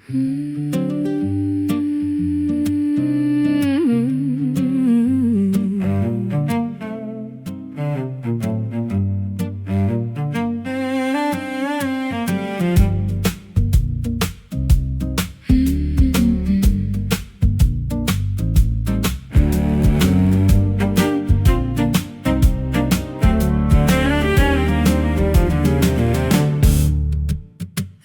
The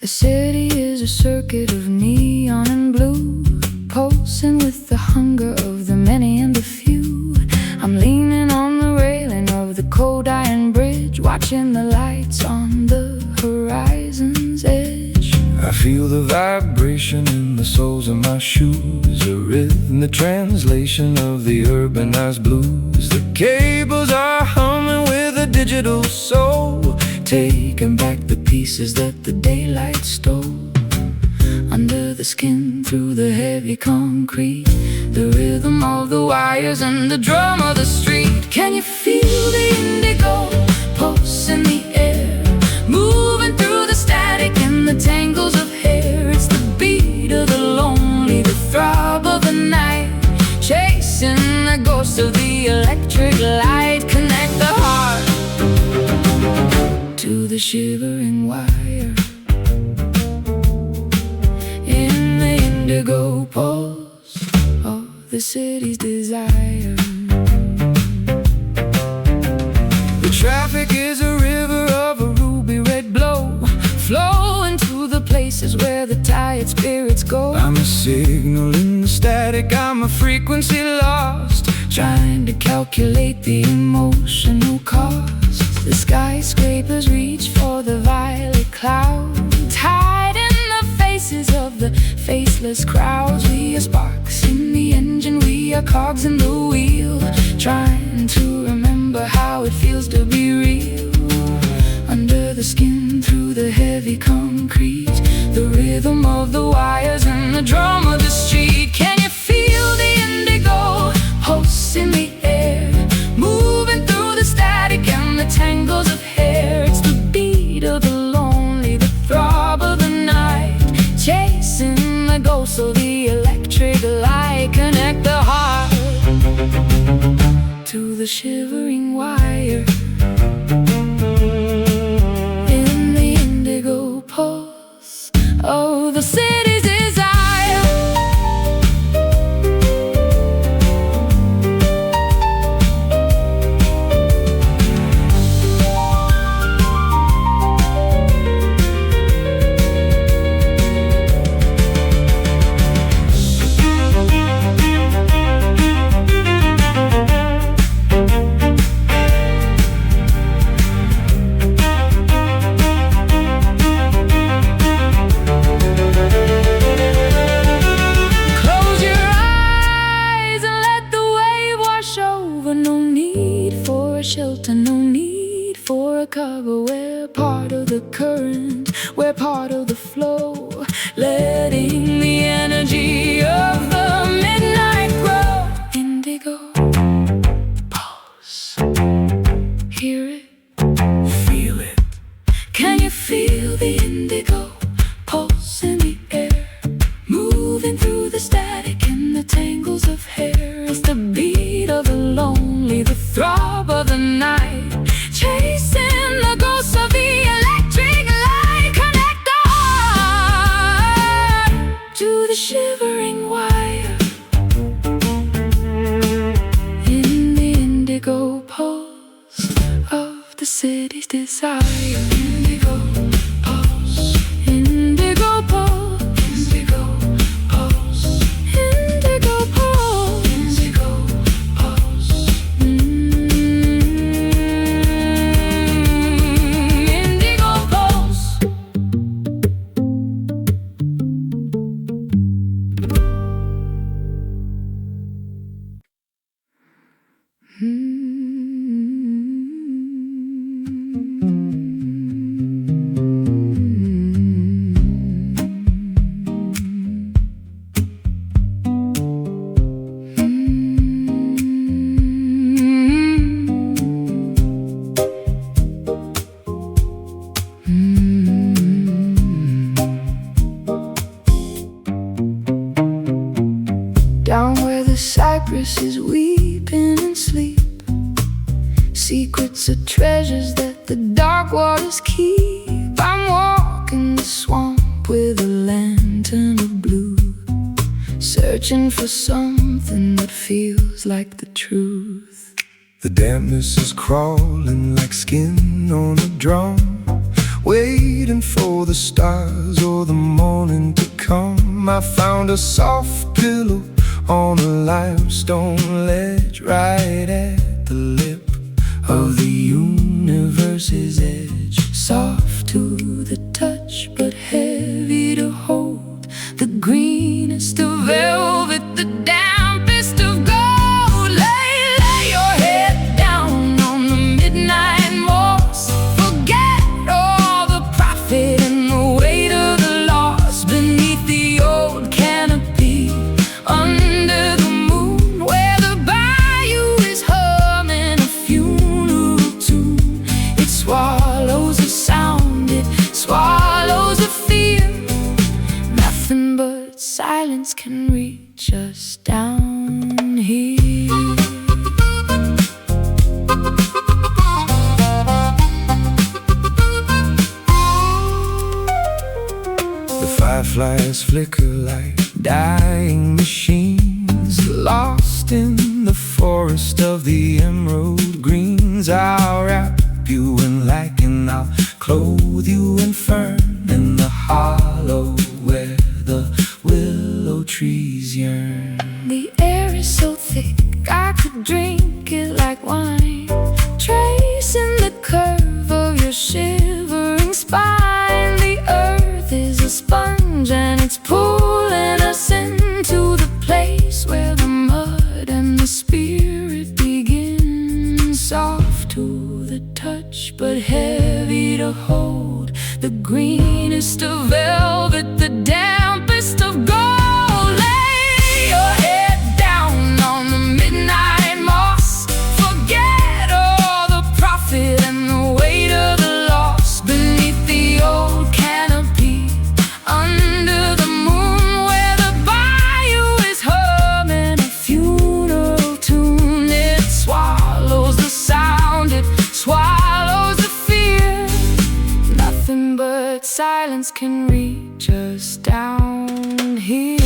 city is a circuit of neon and blue, pulsing with the hunger of the many and the few. I'm leaning on the railing of the cold iron bridge, watching the lights on the horizon's edge. I feel the vibration in the soles of my shoes, a rhythm, the translation of the urbanized blues. The cables are humming with a digital soul, taking back the pieces that the daylight stole. Under the skin, through the heavy concrete, the rhythm of the wires and the drum of the street. Can you feel the indigo pulse in the air, moving through the static and the tangles of hair? It's the beat of the lonely, the throb of the night, chasing the ghost of the electric light. Connect the heart to the shivering wire, in the indigo pulse of the city's desire. The traffic is a river of a ruby red glow, flowing to the places where the tired spirits go. I'm a signal in the static, I'm a frequency lost, trying to calculate the emotional cost. The skyscrapers reach for the violet cloud, tied in the faces of the faceless crowds. We are sparks in the engine, we are cogs in the wheel, trying to remember how it feels to be real. Under the skin, through the heavy concrete, the rhythm of the wires and the drum of the street. Can you feel the indigo pulse in the air, moving through the static and the tangles of hair? It's the beat of the lonely, the throb of the night, chasing the ghost of the electric light. Connect the heart to the shivering wire, in the indigo pulse of the city's desire. Shelter, no need for a cover. We're part of the current, we're part of the flow, letting the energy of the midnight grow. Indigo pulse, hear it, feel it. Can you feel the indigo pulse in the air, moving through the static and the tangles of hair? It's the beat of the lonely, the throb of the night, chasing the ghosts of the electric light. Connect the heart the cypress is weeping in sleep. Secrets are treasures that the dark waters keep. I'm walking the swamp with a lantern of blue, searching for something that feels like the truth. The dampness is crawling like skin on a drum, waiting for the stars or the morning to come. I found a soft pillow on a limestone ledge, right at the lip of the universe's edge. Soft to the touch, but heavy to hold. The greenest of velvet, the dampest of gold. Lay your head down on the midnight moss. Forget all the profit and the weight of the loss. Beneath the old canopy, under the moon, where the bayou is humming a funeral tune. It swallows the sound, it swallows the fear. Nothing but silence can reach us down here. The fireflies flicker like dying machines, lost in the forest of the emerald greens. I'll wrap you in lichen, I'll clothe you in fern, in the hollow where the willow trees yearn. The air is so thick, I could drink it like wine, tracing the curve of your shivering spine. The earth is a sponge and it's pulling us into the place where the mud and the spirit begin. Soft to the touch, but heavy to hold. The greenest of velvet, the dampest of gold. Lay your head down on the midnight moss. Forget all the profit and the weight of the loss. Beneath the old canopy, under the moon, where the bayou is humming a funeral tune. It swallows the sound, it swallows the fear. Nothing but silence can reach us down here.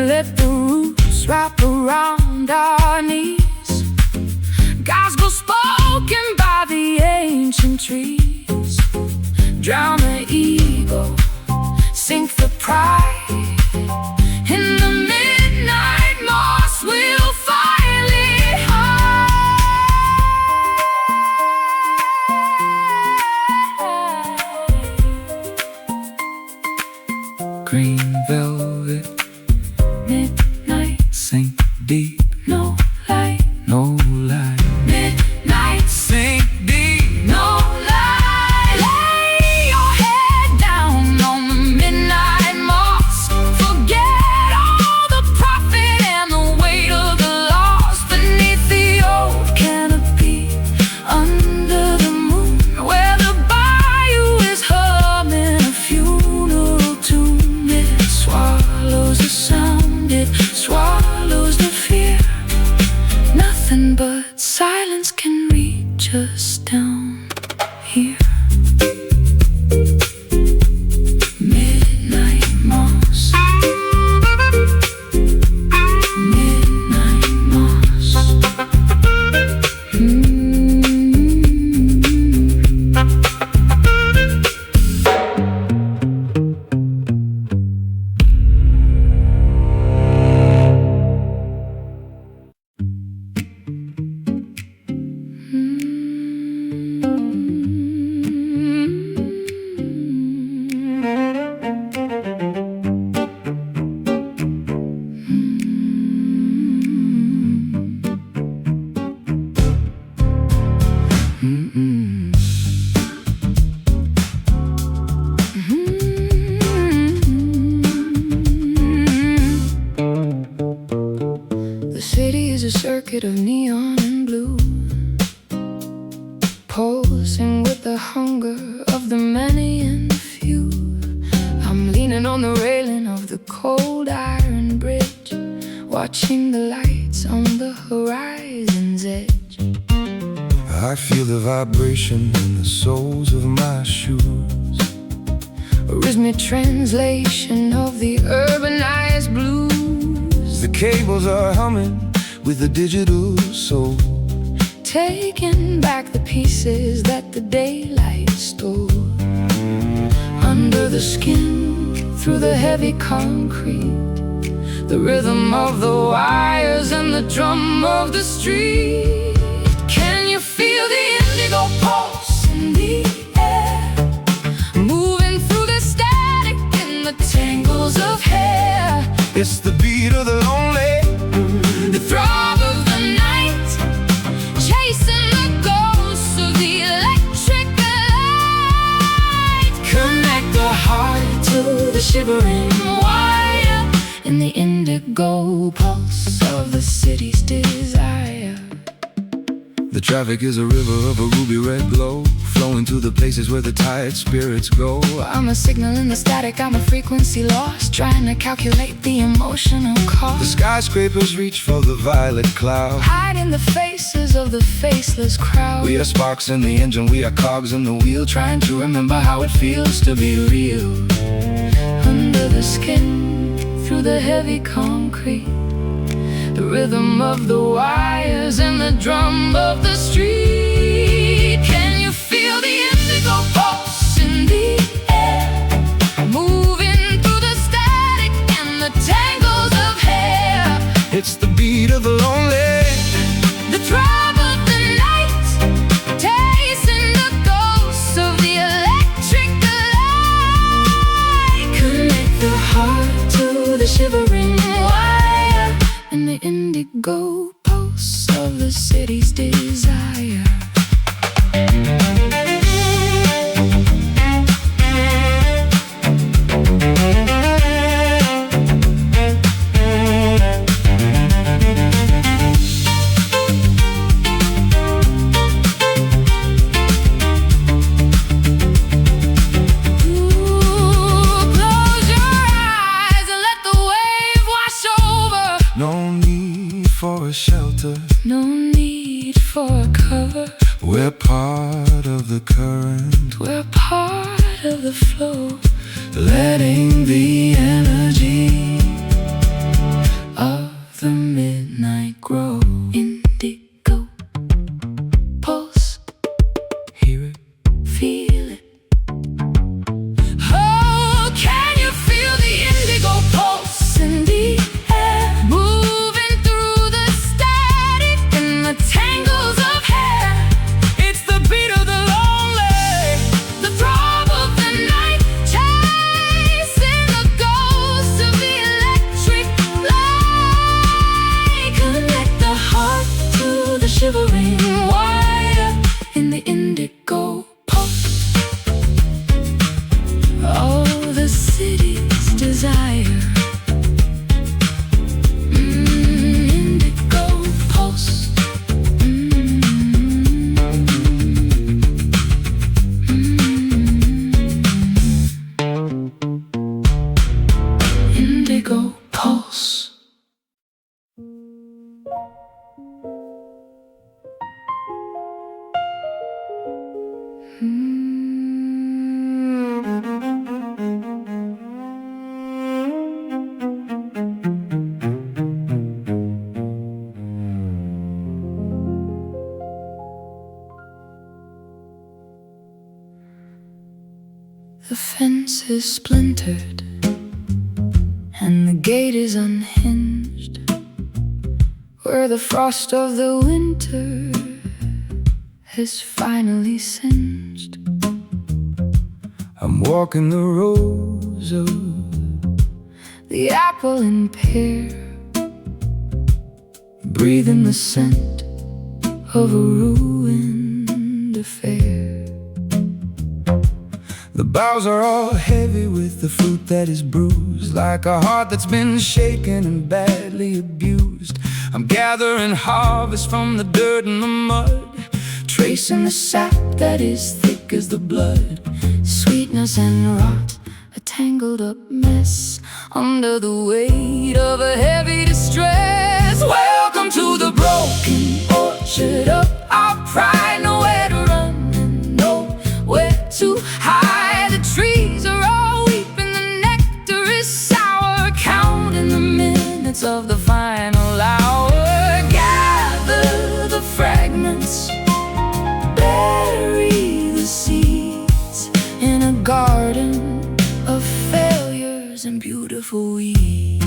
Let the roots wrap around our knees. Gospel spoken by the ancient trees. Drown the ego, sink the pride. In the midnight moss we'll finally hide. Green velvet, Midnight, sink deep, no light. no light. Midnight, Sink deep, no light. Lay your head down on the midnight moss. Forget all the profit and the weight of the loss. Beneath the old canopy, under the moon, where the bayou is humming a funeral tune. It swallows the sound, it swallows the fear. circuit of neon and blue, pulsing with the hunger of the many and the few. I'm leaning on the railing of the cold iron bridge, watching the lights on the horizon's edge. I feel the vibration in the soles of my shoes, a rhythmic translation of the urbanized blues. The cables are humming with the digital soul, taking back the pieces that the daylight stole. Under the skin, through the heavy concrete, the rhythm of the wires and the drum of the street. Can you feel the indigo pulse in the air, moving through the static in the tangles of hair? It's the beat of the lonely, the throb of the night, chasing the ghosts of the electric light. connect the heart To the shivering wire in the indigo pulse of the city's desire. The traffic is a river of a ruby red glow, flowing to the places where the tired spirits go. I'm a signal in the static, I'm a frequency lost, trying to calculate the emotional The cost. skyscrapers reach for the violet cloud. Hide in the faces of the faceless crowd. We are sparks in the engine, we are cogs in the wheel, trying to remember how it feels to be real. Under the skin, through the heavy concrete, the rhythm of the wires and the drum of the street. Can you feel the indigo pulse in the air, moving through the static and the tangles of hair? It's the beat of the lonely, The throb of the night, tasting the ghosts of the electric light. Connect the heart to the shivering wire and the indigo pulse of the city's desire. Close your eyes and let the wave wash over. no need for a shelter. No need for a cover. We're part of the current, We're part of the flow, letting the energy of the midnight grow. Indigo pulse, hear it. feel it. Oh, can you feel the indigo pulse in the air, moving through the static and the tangles of hair? It's the beat of the lonely, The throb of the night, chasing the ghosts of the electric light. Connect the heart to the shivering wire in the indigo pulse of the city's desire. Indigo pulse. Indigo pulse. The fence is splintered and the gate is unhinged, where the frost of the winter has finally singed. I'm walking the rows of The apple and pear, breathing the scent of a ruined affair. the boughs are all heavy with the fruit that is bruised, like a heart that's been shaken and badly abused. I'm gathering harvest from the dirt and the mud, tracing the sap that is thick as the blood. Sweetness and rot, a tangled up mess, under the weight of a heavy distress. Welcome to the broken orchard of our pride. Nowhere to run and nowhere to hide. The trees are all weeping, the nectar is sour, counting the minutes of the final hour. Gather the fragments, bury the seeds in a garden of failures and beautiful weeds.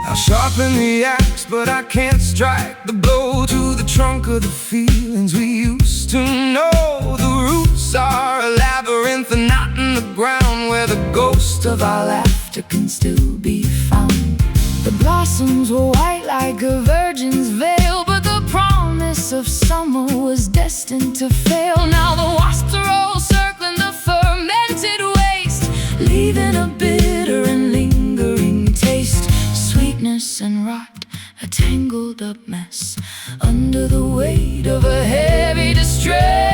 I'll sharpen the axe, but I can't strike the blow to the trunk of the feelings we used to know. The roots are a labyrinth, a knot in the ground, where the ghost of our laughter can still be found. The blossoms were white like a virgin's veil, but the promise of summer was destined to fail. Now the wasps are all circling the fermented waste, leaving a bitter and lingering taste. Sweetness and rot, a tangled up mess, under the weight of a heavy distress.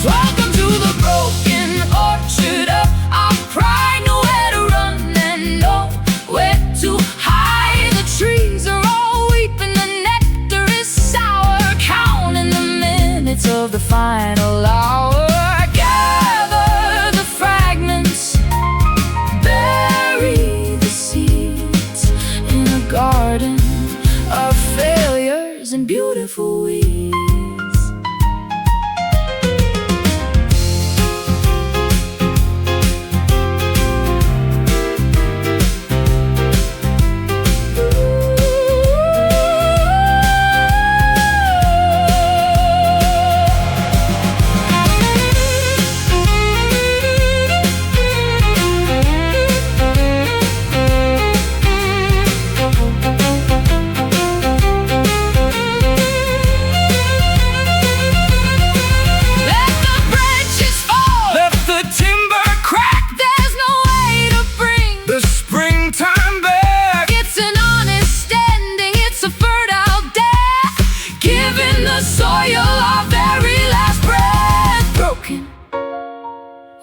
Welcome to the broken orchard of our pride. Nowhere to run and nowhere to hide. The trees are all weeping, the nectar is sour, counting the minutes of the final hour. Gather the fragments, bury the seeds in a garden of failures and beautiful weeds.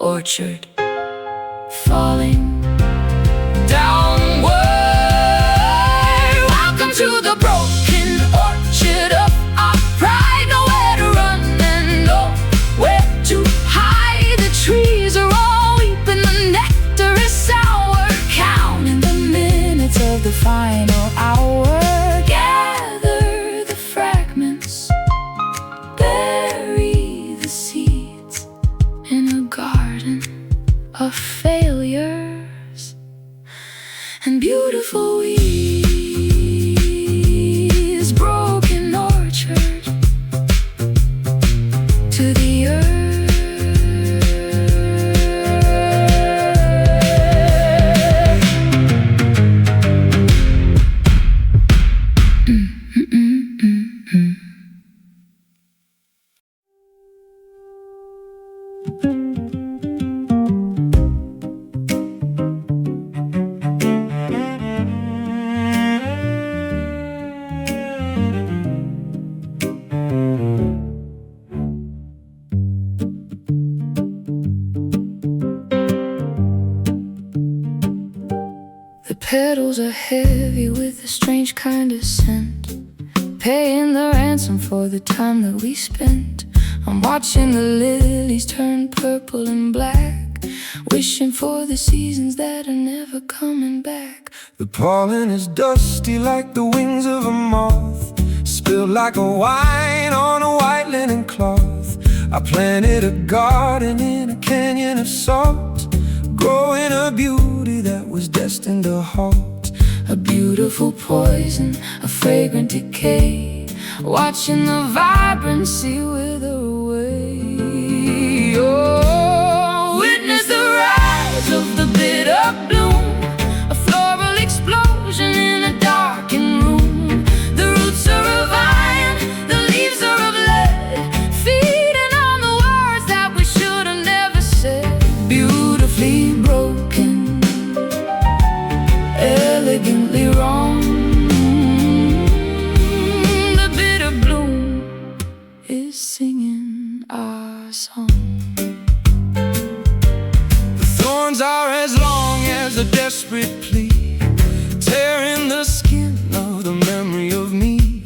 Orchard falling downward. Welcome to the broken orchard of our pride. Nowhere to run and nowhere to hide. The trees are all weeping, the nectar is sour, counting the minutes of the final hour. Gather the fragments, bury the seeds in a garden of failures and beautiful weeds. Broken orchard to the earth. The petals are heavy with a strange kind of scent, paying the ransom for the time that we spent. I'm watching the lilies turn purple and black, wishing for the seasons that are never coming back. The pollen is dusty like the wings of a moth, spilled like a wine on a white linen cloth. I planted a garden in a canyon of salt, growing a beauty that was destined to halt. A beautiful poison, a fragrant decay, watching the vibrancy wither away. Oh, witness the rise of the bitter bloom, a floral explosion in a darkened room. The roots are of iron, the leaves are of lead, feeding on the words that we should have never said. Beautifully broken, elegantly as long as a desperate plea, tearing the skin of the memory of me.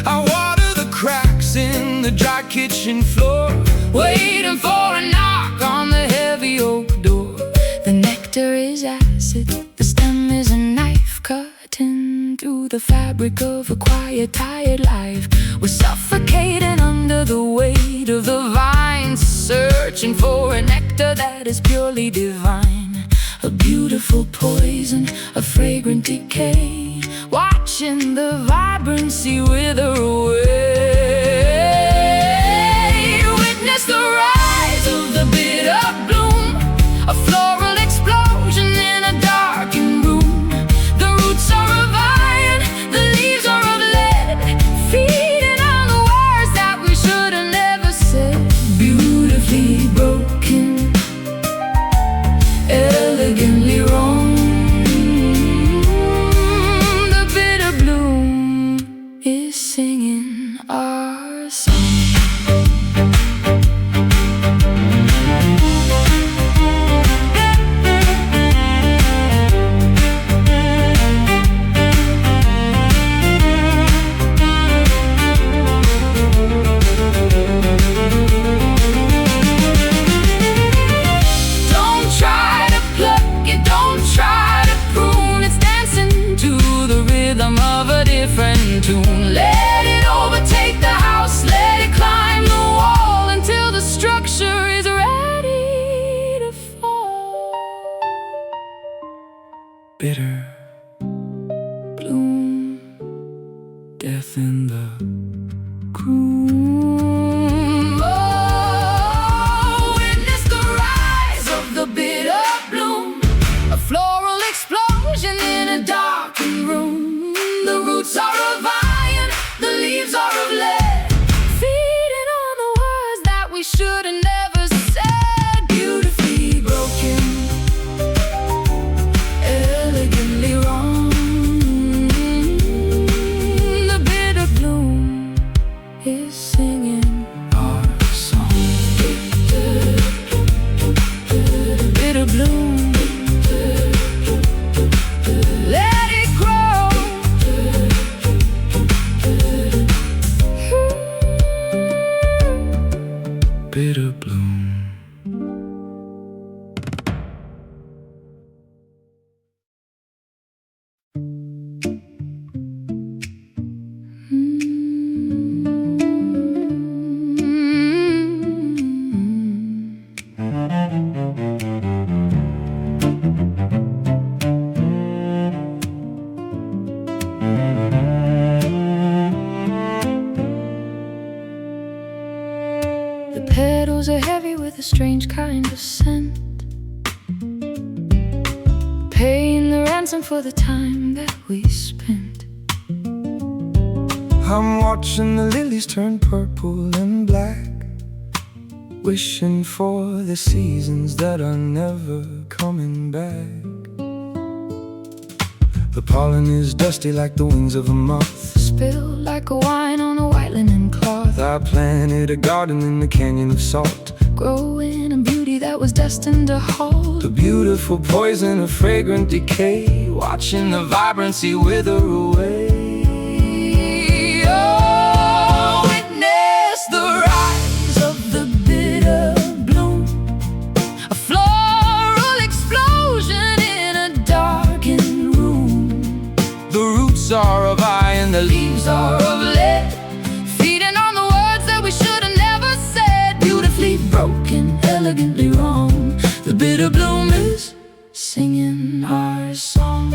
I water the cracks in the dry kitchen floor, waiting for a knock on the heavy oak door. The nectar is acid, the stem is a knife cutting through the fabric of a quiet, tired life. We're suffocating under the weight of the vines, searching for a nectar that is purely divine. A beautiful poison, a fragrant decay, watching the vibrancy wither away. Witness the rise of the bitter bloom, a floral explosion in a darkened room. The roots are of iron, the leaves are of lead, feeding on the words that we should have never said. Beautifully broken, elegantly wrong. The bitter bloom is singing our song. Let it overtake the house, let it climb the wall until the structure is ready to fall. Bitter bloom, death in the groom. Oh, witness the rise of the bitter bloom, a floral explosion in a darkened room. The roots are of iron, the leaves are of lead, feeding on the words that we should have never said. Beautifully broken, elegantly wrong. The bitter bloom is singing our song. bitter bloom. Bitter bloom. The petals are heavy with a strange kind of scent, paying the ransom for the time that we spent. I'm watching the lilies turn purple and black, wishing for the seasons that are never coming back. The pollen is dusty like the wings of a moth, Spilled like a wine on a white linen cloth, I planted a garden in the canyon of salt, growing a beauty that was destined to hold. the beautiful poison of fragrant decay, watching the vibrancy wither away. Oh, witness the rise of the bitter bloom, a floral explosion in a darkened room. The roots are of iron, the leaves are of lead, Feeding on the words that we should have never said. Beautifully broken, elegantly wrong. The bitter bloom is singing our song.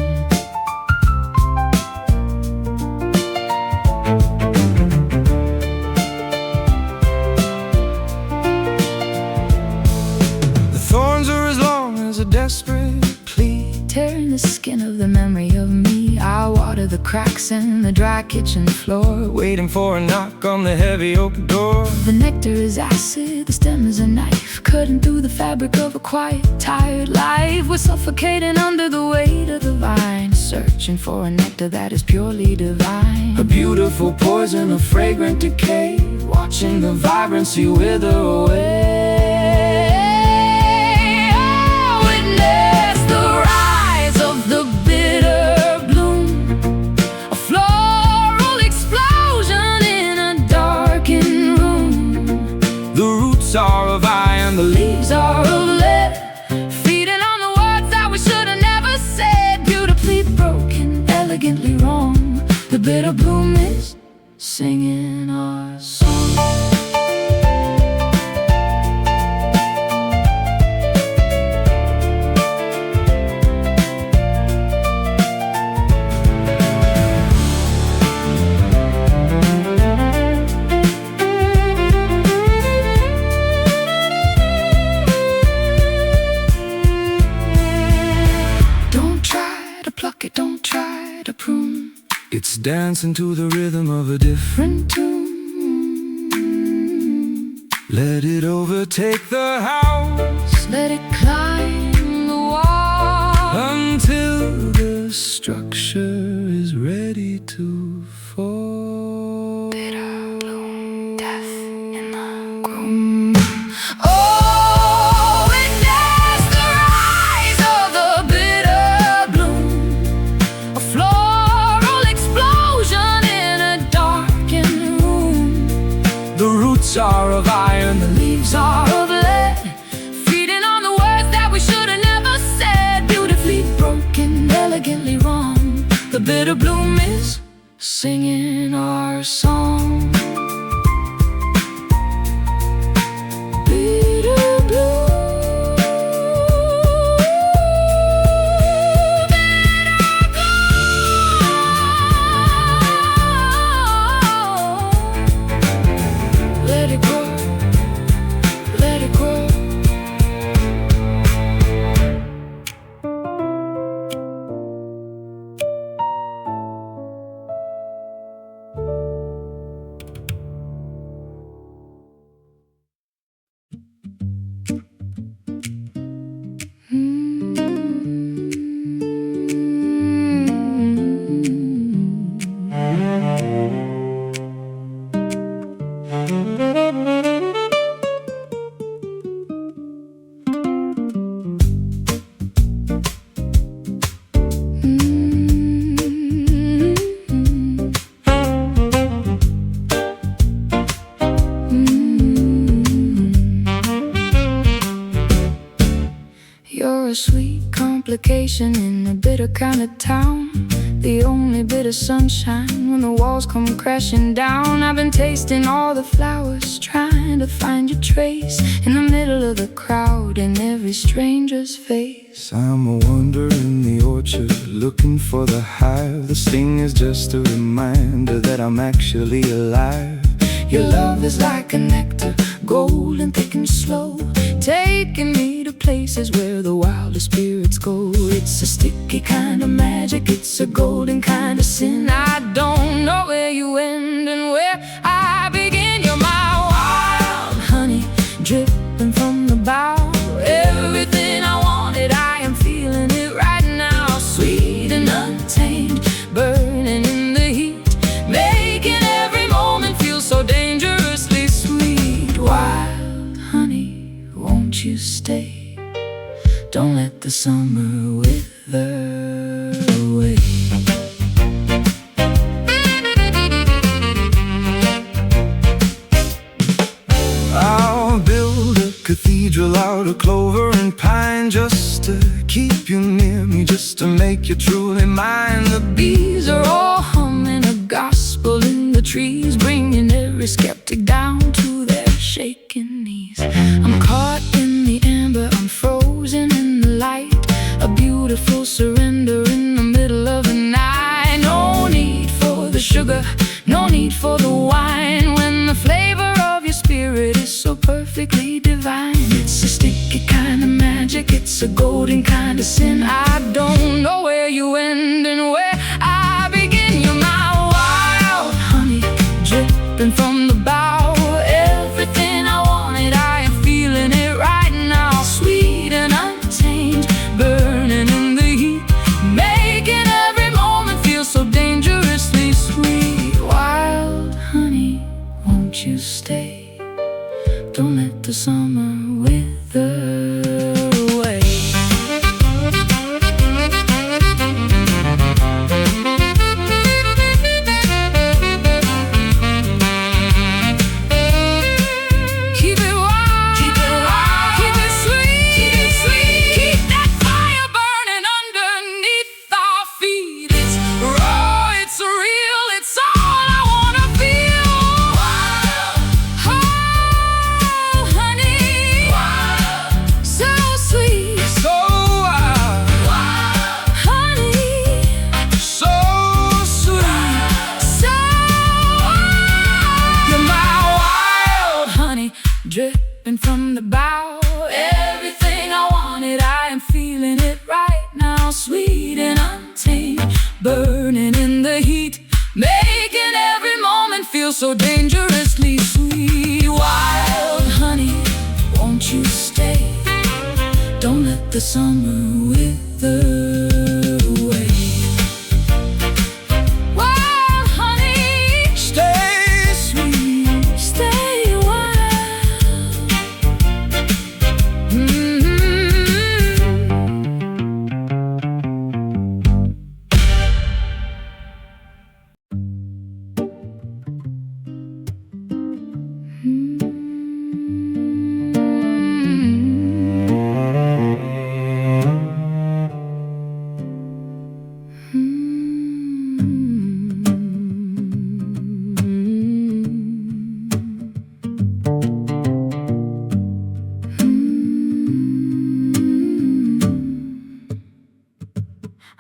the thorns are as long as a desperate plea, Tearing the skin of the memory of me. I water the cracks in the dry kitchen floor, waiting for a knock on the heavy oak door. The nectar is acid, the stem is a knife, cutting through the fabric of a quiet, tired life. We're suffocating under the weight of the vine, searching for a nectar that is purely divine. A beautiful poison of fragrant decay, watching the vibrancy wither away. Oh, witness the It's dancing to the rhythm of a different tune. Let it overtake the house, let it climb the wall, until the structure is ready to fall. Bitter bloom, death in the groom. Oh, witness the rise of the bitter bloom, a floral explosion in a darkened room. The roots are of iron, The leaves are of lead, feeding on the words that we should have never said. Beautifully broken, elegantly wrong. The bitter bloom is singing our song. Bitter bloom, bitter bloom. Let it grow, let it grow. You're a sweet complication in a bitter kind of town, the only bit of sunshine when the walls come crashing down. I've been tasting all the flowers, trying to find your trace in the middle of the crowd, in every stranger's face. I'm a wanderer in the orchard, looking for the hive. The sting is just a reminder that I'm actually alive. Your love is like a nectar, golden, thick and slow, taking me to places where the wildest spirits go. It's a sticky kind of magic, it's a golden kind of sin. I don't know where you end and where I begin. You're my wild honey, dripping from the bough. Everything I wanted, I am feeling it right now. Sweet and untamed, burning in the heat, making every moment feel so dangerously sweet. Wild honey, won't you stay? Don't let the summer wither away. I'll build a cathedral out of clover and pine, just to keep you near me, just to make you truly mine. The Bees are all humming a gospel in the trees, bringing every skeptic down to their shaking knees. I'm caught in the amber, I'm frozen in the light, a beautiful surrender in the middle of the night. No need for the sugar, no need for the wine, when the flavor of your spirit is so perfectly divine. It's a sticky kind of magic, it's a golden kind of sin. I don't know where you end and where I begin. You're my wild honey, dripping from the bough. Everything I wanted, I am feeling it right now. Sweet and untamed, burning in the heat, making every moment feel so dangerously sweet. Wild honey, won't you stay? Don't let the summer wither away.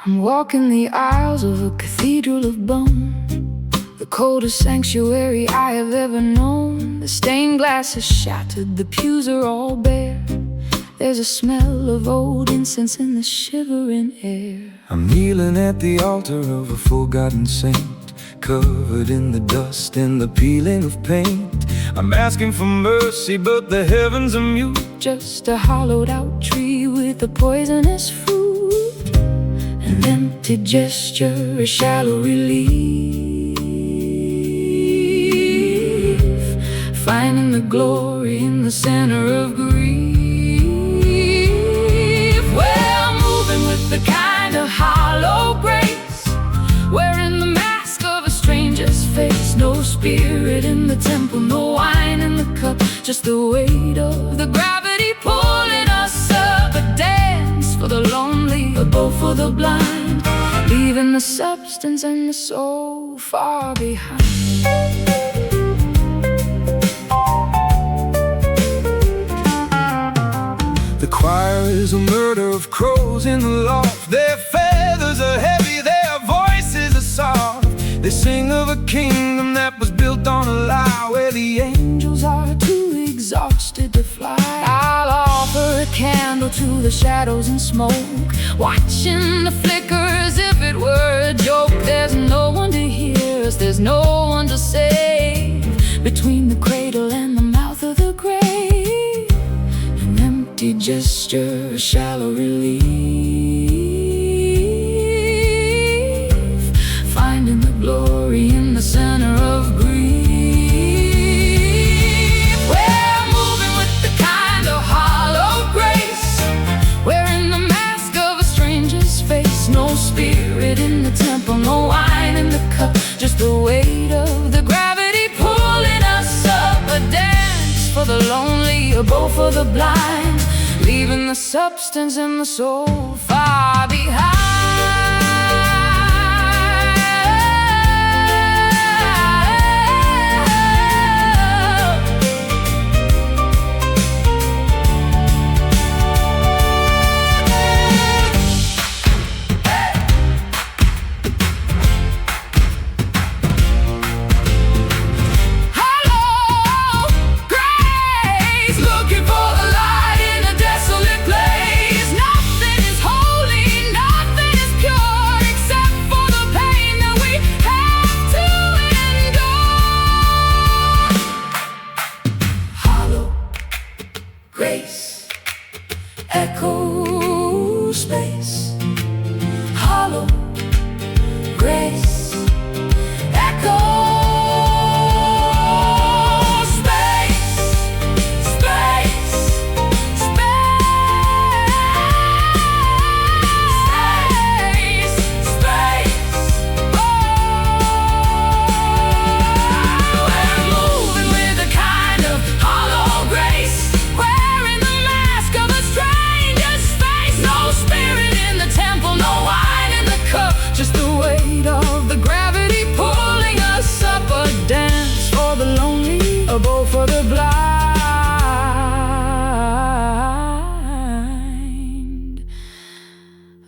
I'm walking the aisles of a cathedral of bone, the coldest sanctuary I have ever known. The stained glass is shattered, the pews are all bare. There's a smell of old incense in the shivering air. I'm kneeling at the altar of a forgotten saint, covered in the dust and the peeling of paint. I'm asking for mercy, but the heavens are mute. Just a hollowed out tree with a poisonous fruit. An empty gesture, a shallow relief, finding the glory in the center of grief. Well, moving with the kind of hollow grace, wearing the mask of a stranger's face. No spirit in the temple, no wine in the cup, just the weight of the gravity pulling us up. A dance for the lonely, a bow for the blind, leaving the substance and the soul far behind. The choir is a murder of crows in the loft. Their feathers are heavy, their voices are soft. They sing of a kingdom that was built on a lie, where the angels are too exhausted to fly. I'll offer a candle to the shadows and smoke, watching the flicker as if it were a joke. There's no one to hear us, there's no one to save, between the cradle and the mouth of the grave. An empty gesture, a shallow relief, finding the glory in the center of grief. We're moving with the kind of hollow grace, wearing the mask of a stranger's face. No spirit in the temple, no wine in the cup, just the weight of the gravity pulling us up. A dance for the lonely, a bow for the blind, leaving the substance and the soul far behind. Grace, echo space, hollow grace, echo space, space, space, space. Oh, we're moving with a kind of hollow grace, wearing the mask of a stranger's face. No spirit in the temple, no wine in the cup, just the weight of the gravity pulling us up. A dance for the lonely, a bow for the blind,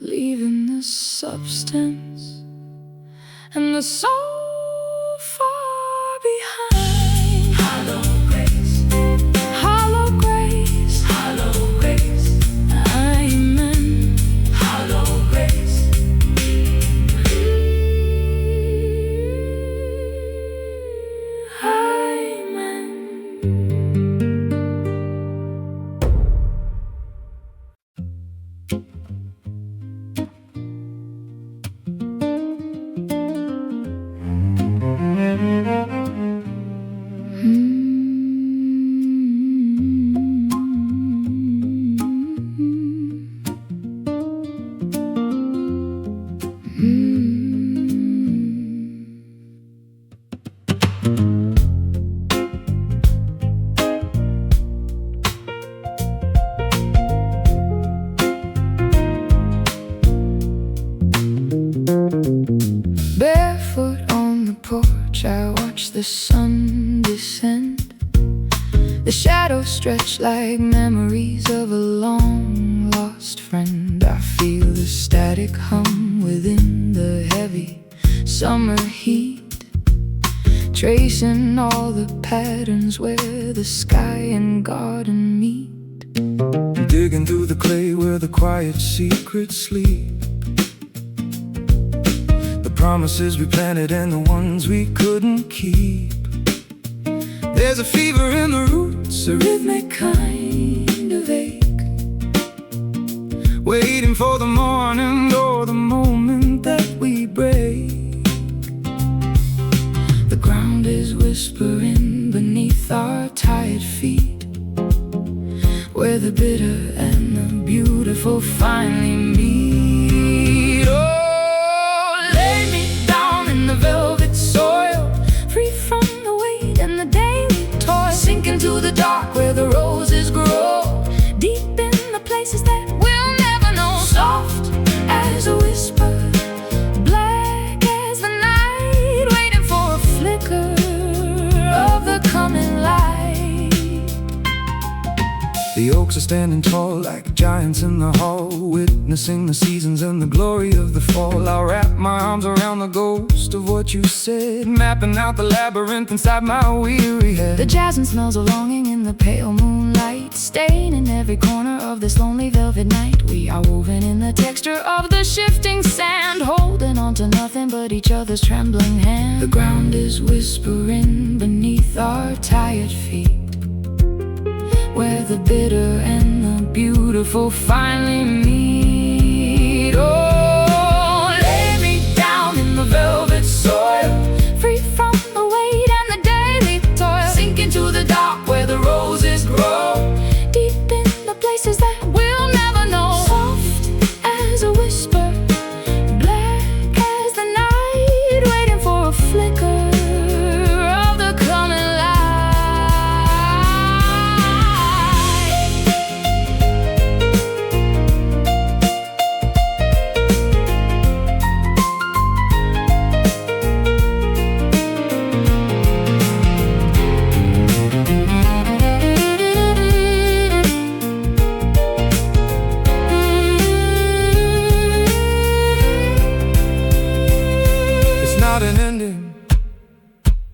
leaving the substance and the soul far behind. Hollow grace, hollow grace, hollow grace. Amen. Hollow grace. Amen. Barefoot on the porch, I watch the sun descend. The shadows stretch like memories of a long lost friend. I feel the static hum within the heavy summer heat, tracing all the patterns where the sky and garden meet. Digging through the clay where the quiet secrets sleep, the promises we planted and the ones we couldn't keep. There's a fever in the roots, a rhythmic kind of ache, waiting for the morning or the moment that we break. The ground is whispering beneath our tired feet, where the bitter and the beautiful finally meet. Oh, lay me down in the velvet soil, free from the weight and the daily toil, sink into the dark where the roses grow, deep in the places that we'll never know. Soft as a whisper, black as the night, waiting for a flicker of the coming light. The oaks are standing tall like giants in the hall, witnessing the seasons and the glory of the fall. I'll wrap my arms around the ghost of what you said, mapping out the labyrinth inside my weary head. The jasmine smells of longing in the pale moonlight, staining every corner of this lonely velvet night. We are woven in the texture of the shifting sand, holding on to nothing but each other's trembling hand. The ground is whispering beneath our tired feet, where the bitter and the beautiful finally meet. Oh, lay me down in the velvet soil, free from the weight and the daily toil, sink into the dark where the roses grow, deep in the places that we'll never know. Soft as a whisper, black as the night, waiting for a flicker of the coming light.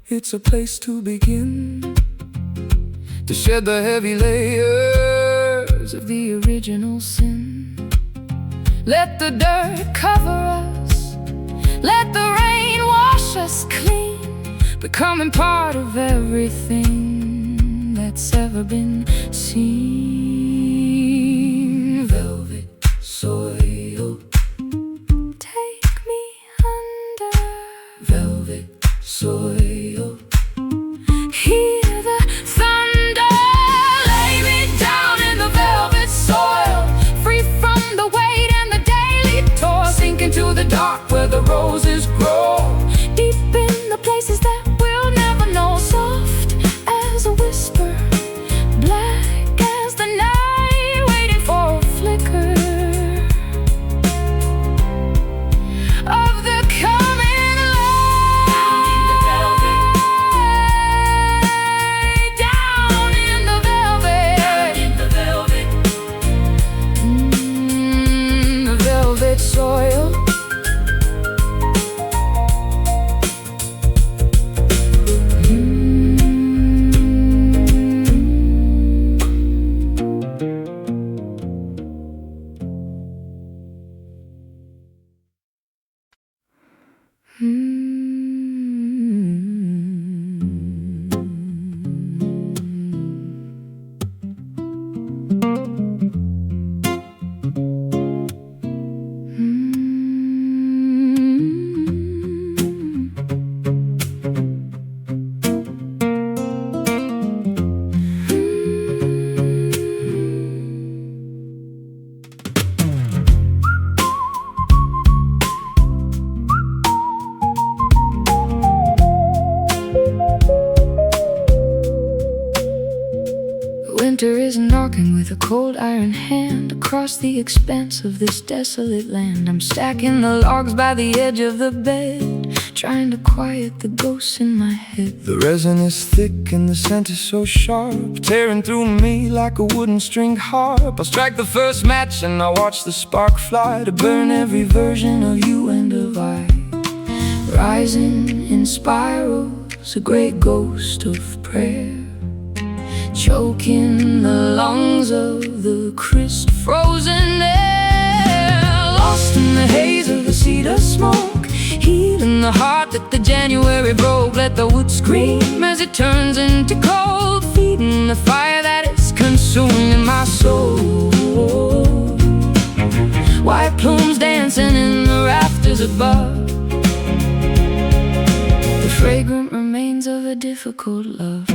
It's a place to begin, to shed the heavy layers of the original sin. Let the dirt cover us, let the rain wash us clean, becoming part of everything that's ever been seen. Velvet soil, take me under. Velvet soil, hear the thunder. Lay me down in the velvet soil, free from the weight and the daily toil, sink into the dark where the roses grow, deep in the places that we'll never know. Soft as a whisper, black as the night, waiting for a flicker of the coming light. Down in the velvet soil. Winter is knocking with a cold iron hand across the expanse of this desolate land. I'm stacking the logs by the edge of the bed, trying to quiet the ghosts in my head. The resin is thick and the scent is so sharp, tearing through me like a wooden string harp. I'll strike the first match and I'll watch the spark fly to burn every version of you and of I. Rising in spirals, a great ghost of prayer, choking the lungs of the crisp frozen air. Lost in the haze of the cedar smoke, healing the heart that the January broke. Let the wood scream as it turns into cold, feeding the fire that is consuming my soul. White plumes dancing in the rafters above, the fragrant remains of a difficult love.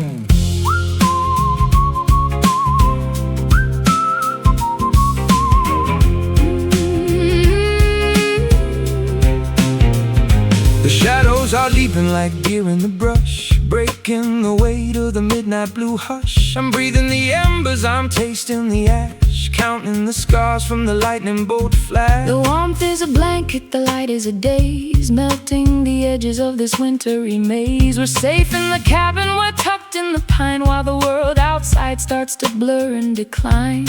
The shadows are leaping like deer in the brush, breaking the weight of the midnight blue hush. I'm breathing the embers, I'm tasting the ash, counting the scars from the lightning bolt flash. The warmth is a blanket, the light is a daze, melting the edges of this wintry maze. We're safe in the cabin, we're tucked in the pine, while the world outside starts to blur and decline.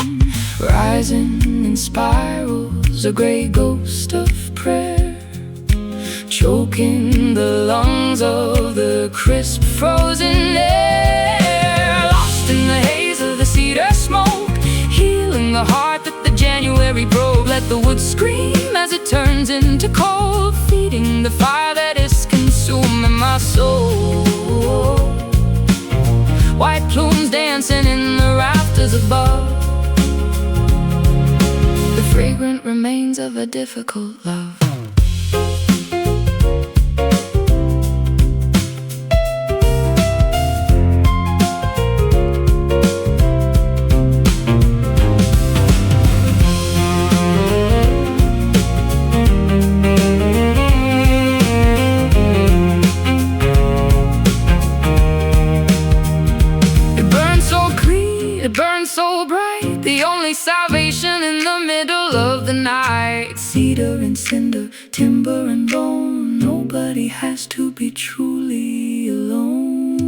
Rising in spirals, a gray ghost of prayer, choking the lungs of the crisp frozen air. Lost in the haze of the cedar smoke, healing the heart that the January broke. Let the wood scream as it turns into cold, feeding the fire that is consuming my soul. White plumes dancing in the rafters above, the fragrant remains of a difficult love. It burns so bright, the only salvation in the middle of the night. Cedar and cinder, timber and bone, nobody has to be truly alone.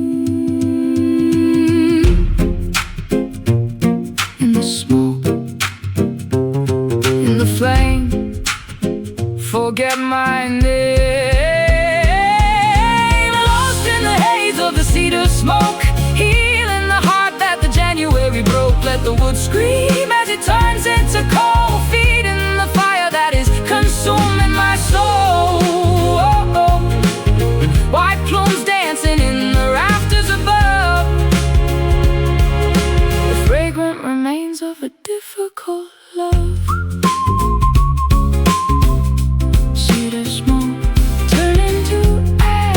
In the smoke, in the flame, forget my name. Lost in the haze of the cedar smoke, healing the heart that the January broke. Let the wood scream as it turns into coal, feeding the fire that is consuming my soul. White plumes dancing in the rafters above, the fragrant remains of a difficult love. Cedar smoke turn into ash.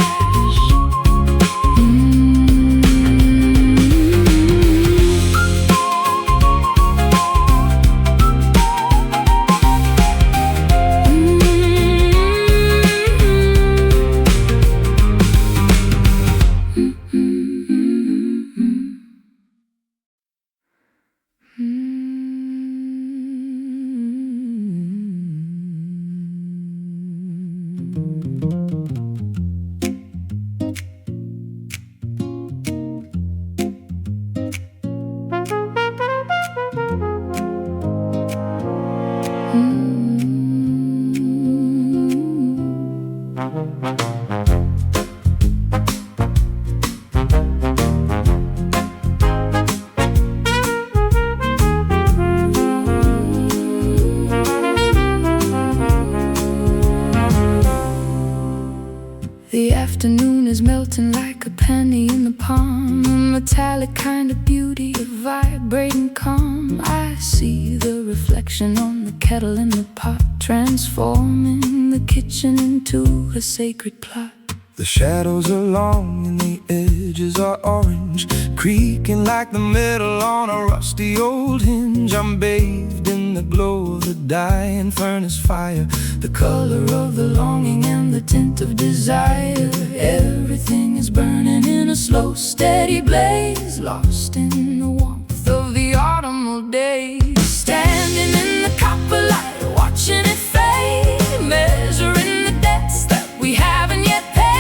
The afternoon is melting like a penny in the palm, a metallic kind of beauty, a vibrating calm. I see the reflection on the kettle in the pot, transforming the kitchen into a sacred plot. The shadows are long and the edges are orange, creaking like the metal on a rusty old hinge. I'm bathed in the glow of the dying furnace fire, the color of the longing and the tint of desire. Everything is burning in a slow, steady blaze, lost in the warmth of the autumnal days. Standing in the copper light, watching it fade, measuring the debts that we haven't yet paid.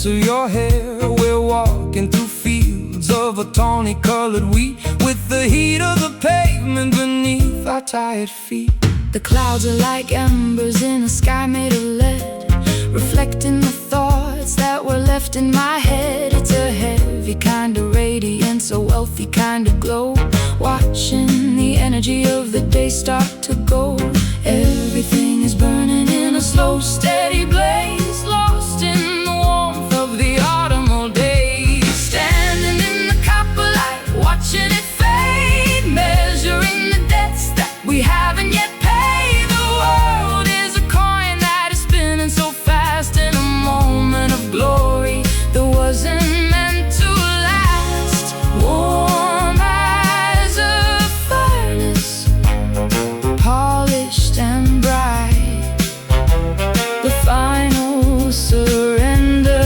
of your hair. We're walking through fields of a tawny-colored wheat, with the heat of the pavement beneath our tired feet. The clouds are like embers in a sky made of lead, reflecting the thoughts that were left in my head. It's a heavy kind of radiance, a wealthy kind of glow, watching the energy of the day start to go. Everything is burning in a slow, steady blaze, lost in the warmth of the autumnal days. Standing in the copper light, watching it fade, measuring the debts that we haven't yet paid. The world is a coin that is spinning so fast, in a moment of glory that wasn't meant to last. Warm as a furnace, polished and bright, the final surrender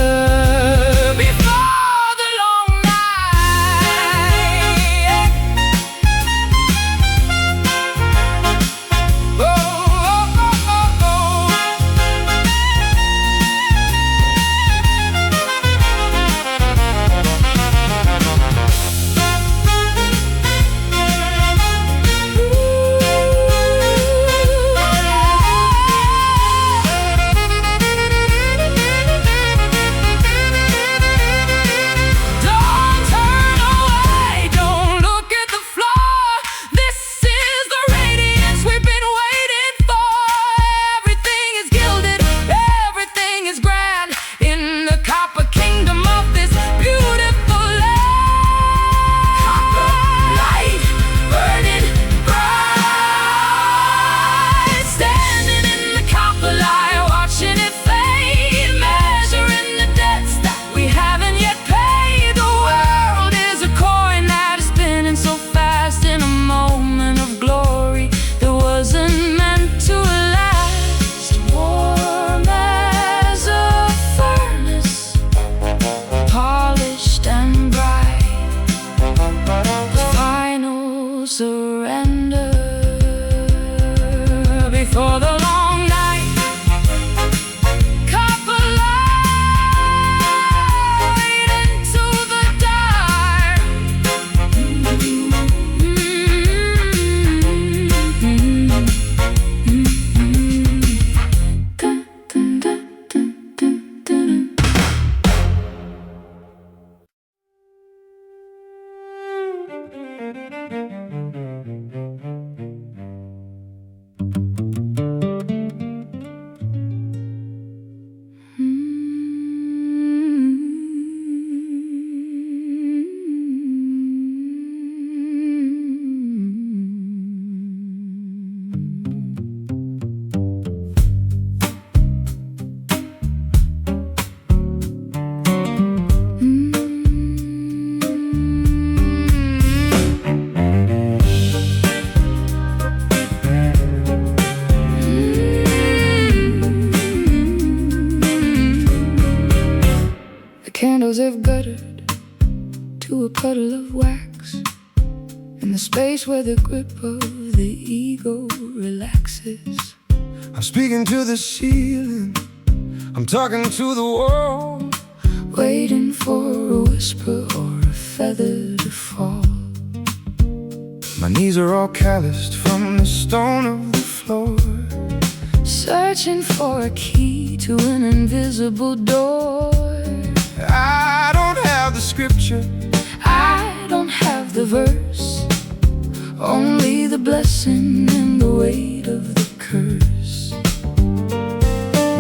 before the long night. Oh, oh, oh, oh, oh. Don't turn away, don't look at the floor. This is the radiance we've been waiting for. Everything is gilded, everything is grand, in the copper kingdom of this beautiful land. Copper light burning bright, standing in the copper light, watching it fade, measuring the debts that we haven't yet paid. The world is a coin that is spinning so fast, in a moment of glory that wasn't meant to last. Warm as a furnace, polished and bright, the final surrender before the long night. Copper light into the dark. Dun, dun, dun, dun, dun, dun. The candles have guttered to a puddle of wax, in the space where the grip of the ego relaxes. I'm speaking to the ceiling, I'm talking to the world, waiting for a whisper or a feather to fall. my knees are all calloused from the stone of the floor. Searching for a key to an invisible door. I don't have the scripture, I don't have the verse, only the blessing and the weight of the curse.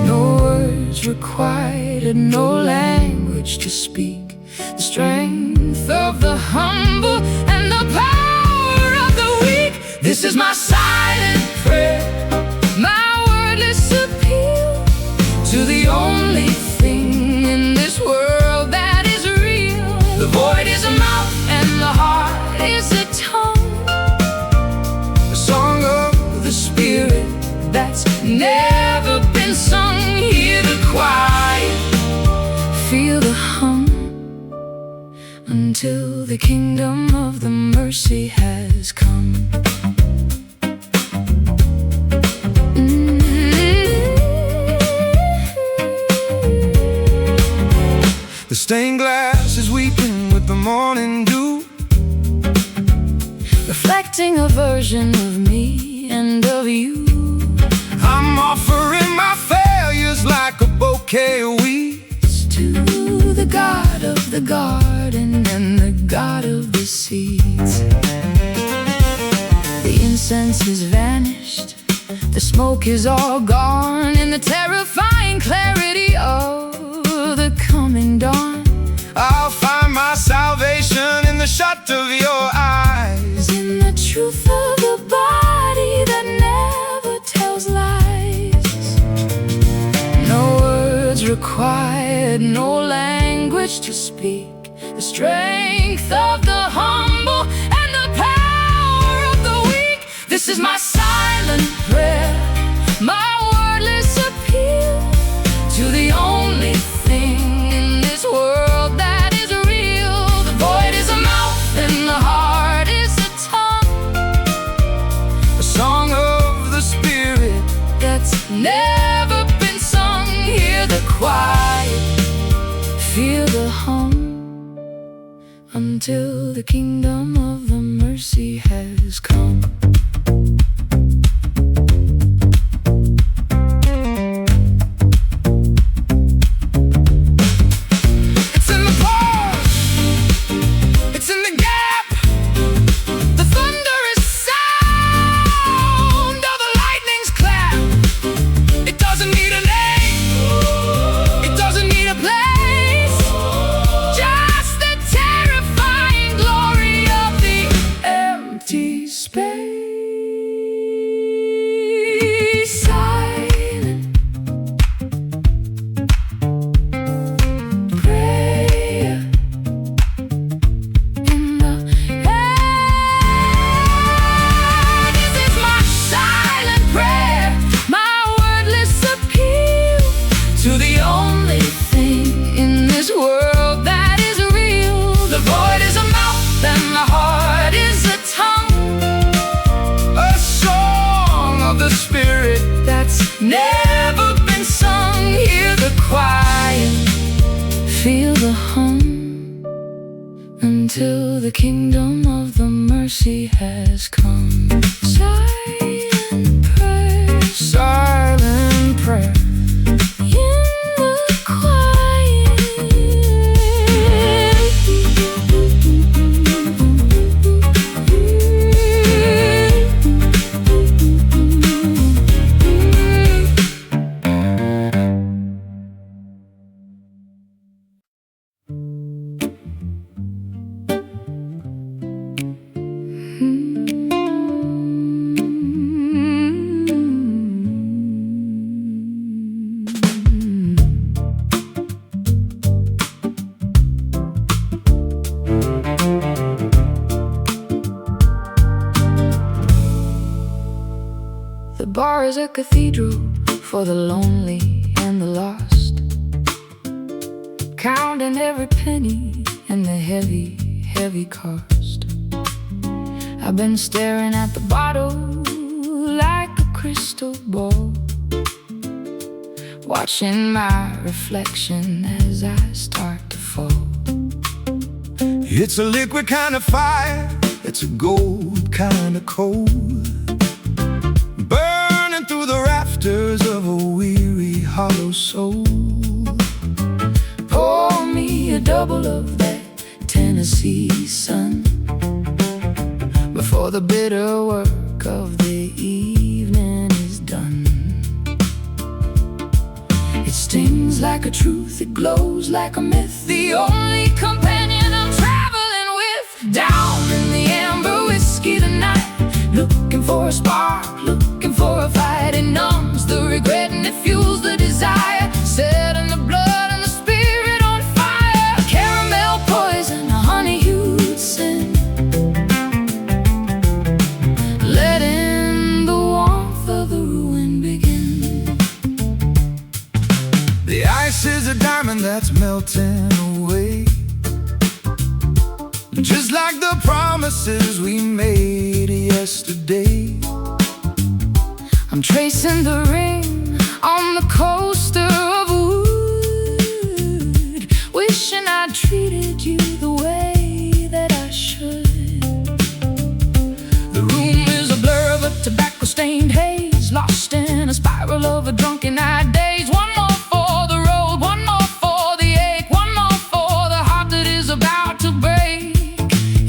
No words required, no language to speak. The strength of the humble and the power of the weak. This is my silent prayer, my wordless appeal to the only thing in this world that is real. The void is a mouth and the heart is a tongue, a song of the spirit that's never been sung. Hear the quiet, feel the hum, until the kingdom of the mercy has come. stained glass is weeping with the morning dew, reflecting a version of me and of you. I'm offering my failures like a bouquet of weeds to the God of the garden and the God of the seeds. The incense has vanished, the smoke is all gone, in the terrifying clarity of the coming dawn. I'll find my salvation in the shut of your eyes, in the truth of the body that never tells lies. No words required, no language to speak. The strength of the humble and the power of the weak. This is my silent prayer, my wordless appeal to the only thing in this world that is real. The void is a mouth and the heart is a tongue, a song of the spirit that's never been sung. Hear the quiet, feel the hum, until the kingdom of the mercy has come. Never been sung. Hear the quiet, feel the hum, until the kingdom of the mercy has come. Silent prayer, silent prayer, in the quiet. The bar is a cathedral for the lonely and the lost, counting every penny and the heavy, heavy cost. I've been staring at the bottle like a crystal ball, watching my reflection as I start to fall. It's a liquid kind of fire, it's a gold kind of cold, burning through the rafters of a weary, hollow soul. Pour me a double of that Tennessee sun before the bitter work of the evening is done. It stings like a truth, it glows like a myth, the only companion I'm traveling with. Down in the amber whiskey tonight, looking for a spark, looking for a fight. It numbs the regret and it fuels the desire, setting the blood and the spirit on fire. A caramel poison, a honey-hued sin, letting the warmth of the ruin begin. The ice is a diamond that's melting away, just like the promises we made yesterday. I'm tracing the ring on the coaster of wood, wishing I'd spiral of a drunken night days. One more for the road, one more for the ache, one more for the heart that is about to break.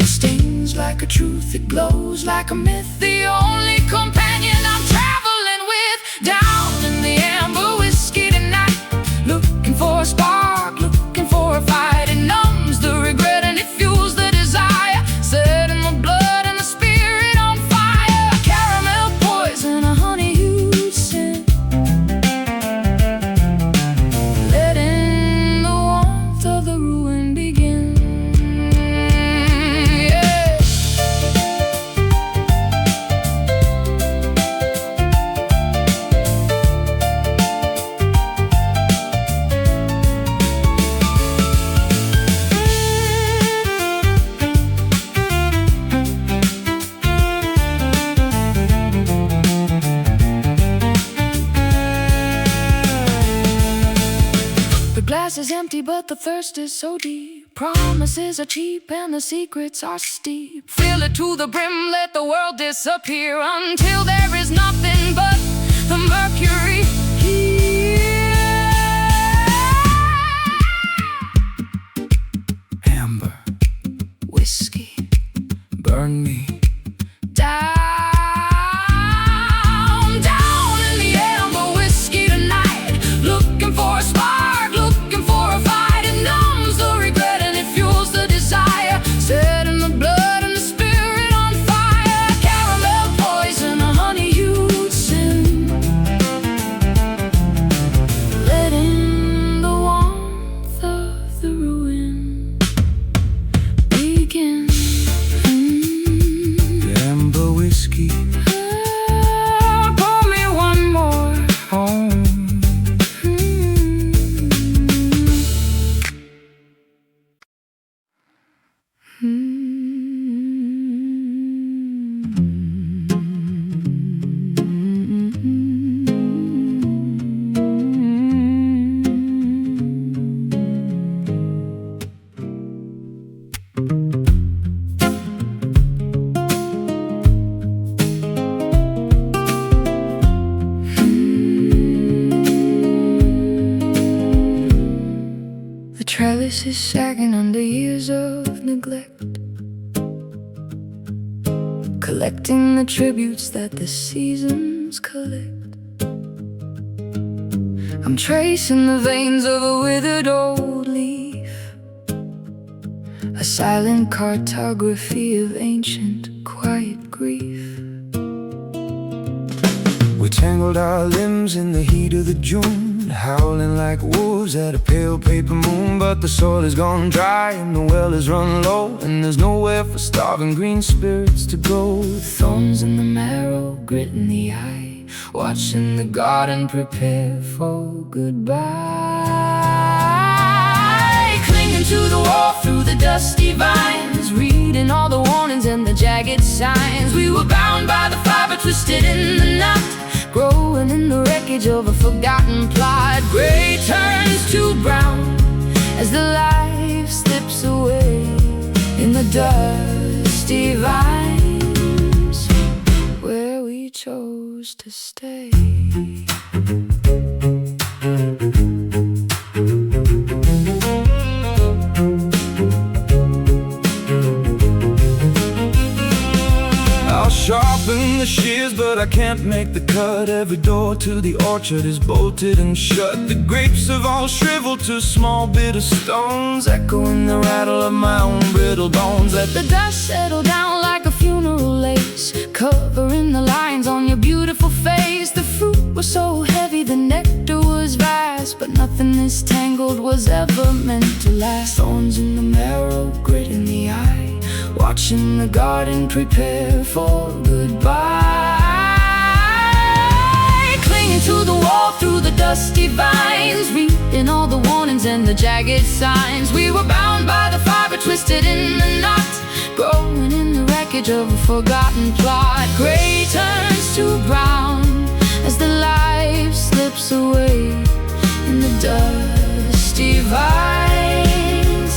It stings like a truth, it glows like a myth, the only companion I'm traveling with. Down in the amber whiskey tonight, looking for a spark, looking for a fight. It numbs the regret and it fuels the desire, setting the blood and the spirit on fire. Caramel poison, a honey hued sin, letting the warmth of the ruin begin. Yeah. The glass is empty, but the thirst is so deep. Promises are cheap and the secrets are steep. Fill it to the brim, let the world disappear until there is nothing but the mercury here. Amber, Whiskey burn me. down, down in the amber whiskey tonight, looking for a spark, looking for a fight. It numbs the regret and it fuels the desire, setting the blood and the spirit on fire. Caramel poison, a honey hued sin, letting the warmth of the ruin begin. Amber whiskey, Pour me one more. home. The trellis is sagging under years of neglect, collecting the tributes that the seasons collect. I'm tracing the veins of a withered old leaf, a silent cartography of ancient quiet grief. We tangled our limbs in the heat of the June, howling like wolves at a pale paper moon. But the soil has gone dry and the well has run low, and there's nowhere for starving green spirits to go. Thorns in the marrow, grit in the eye, watching the garden prepare for goodbye. Clinging to the wall through the dusty vines, reading all the warnings and the jagged signs. We were bound by the fiber, twisted in the knot, growing in the wreckage of a forgotten plot. Gray turns to brown as the life slips away in the dusty vines where we chose to stay. I'll sharpen the shears, but I can't make the cut. Every door to the orchard is bolted and shut. The grapes have all shriveled to small bitter stones, echoing the rattle of my own brittle bones. Let The dust settled down like a funeral lace, covering the lines on your beautiful face. The fruit was so heavy, the nectar was vast, but nothing this tangled was ever meant to last. Thorns in the marrow, grit in the eye, watching the garden prepare for goodbye. Clinging to the wall through the dusty vines, reading all the warnings and the jagged signs. We were bound by the fiber, twisted in the knot, growing in the wreckage of a forgotten plot. Gray turns to brown as the life slips away in the dusty vines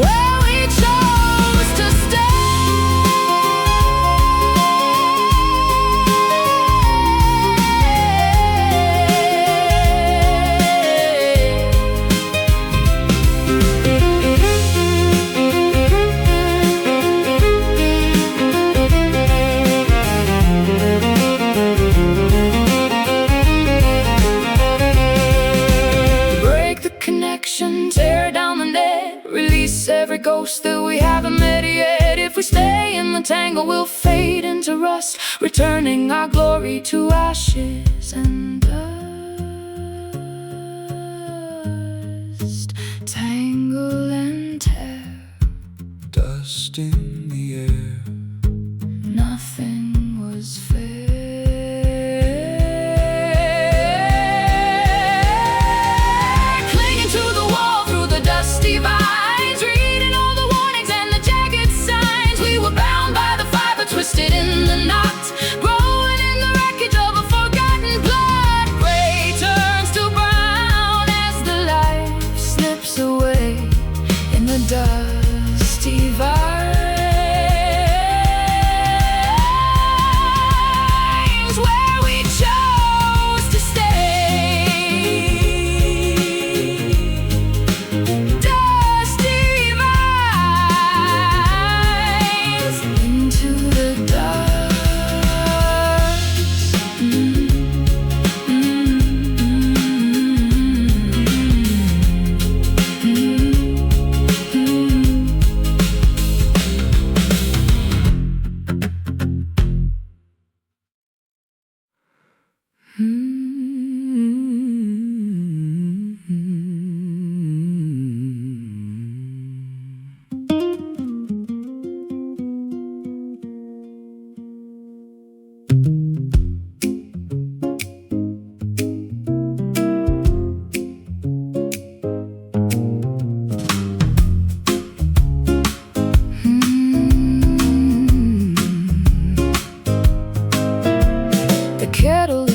where we chose to stay. the tangle will fade into rust, returning our glory to ashes and dust. Tangle and tear, dust in the air. Nothing was fair. Clinging to the wall through the dusty vines, reading all the warnings and the jagged signs. We were bound by the fiber, twisted in the knot, growing in the wreckage of a forgotten blood. Gray turns to brown as the life slips away in the dusty vines.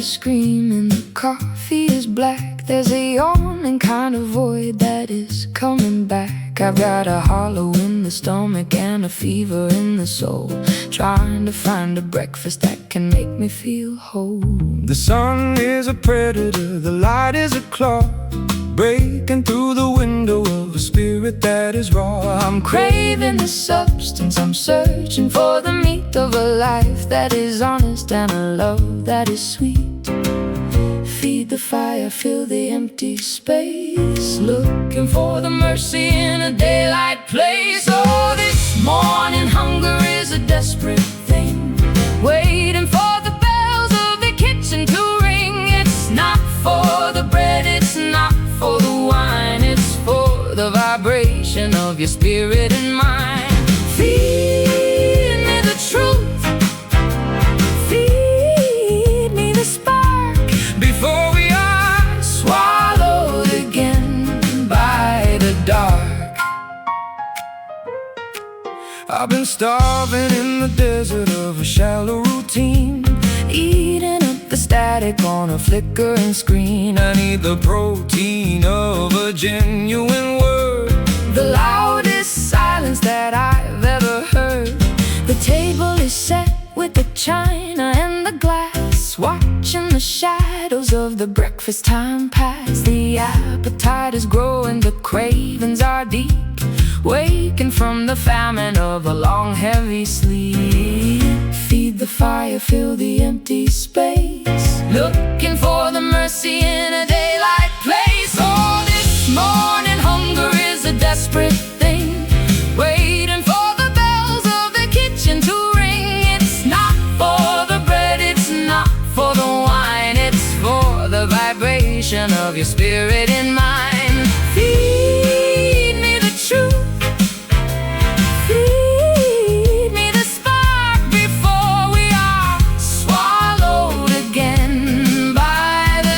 Screaming, the coffee is black. There's a yawning kind of void that is coming back. I've got a hollow in the stomach and a fever in the soul, trying to find a breakfast that can make me feel whole. The sun is a predator, the light is a claw, breaking through the window of a spirit that is raw. I'm craving the substance, I'm searching for the meat of a life that is honest and a love that is sweet. Feed the fire, fill the empty space, looking for the mercy in a daylight place. Oh, this morning hunger is a desperate thing, waiting for the bells of the kitchen to ring. It's not for the bread, it's not for the wine, it's for the vibration of your spirit and mine. Feed me the truth, feed me the spark, before we are swallowed again by the dark. I've been starving in the desert of a shallow routine, eating up the static on a flickering screen. I need the protein of a genuine word, the loudest silence that I've ever heard. The table is set with the china and the glass, watching the shadows of the breakfast time pass. The appetite is growing, the cravings are deep, waking from the famine of a long heavy sleep. Feed the fire, fill the empty space, looking for the mercy in a daylight place. Oh, this morning hunger is a desperate thing, waiting for the bells of the kitchen to ring. It's not for the bread, it's not for the wine, it's for the vibration of your spirit and mine. Feed me the truth, feed me the spark, before we are swallowed again by the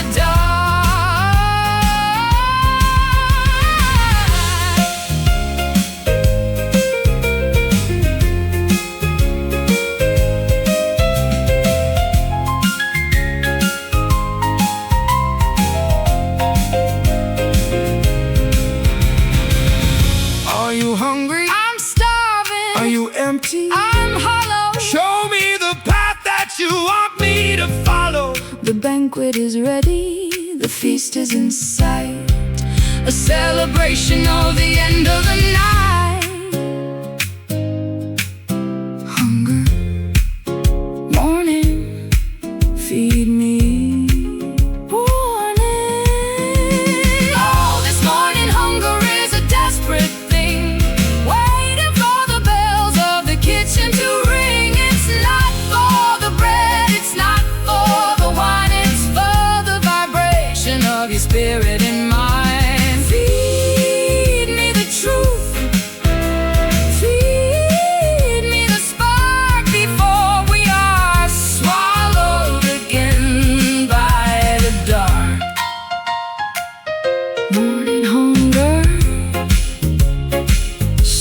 Are you hungry? I'm starving. Are you empty? I'm hollow. Show me the path that you want me to follow. The banquet is ready, the feast is in sight, a celebration of the end of the night. Hunger, morning, feed me. Warning. Oh, this morning hunger is a desperate thing, waiting for the bells of the kitchen to ring.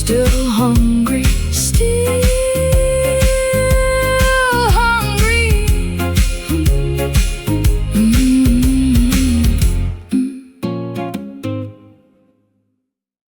still hungry.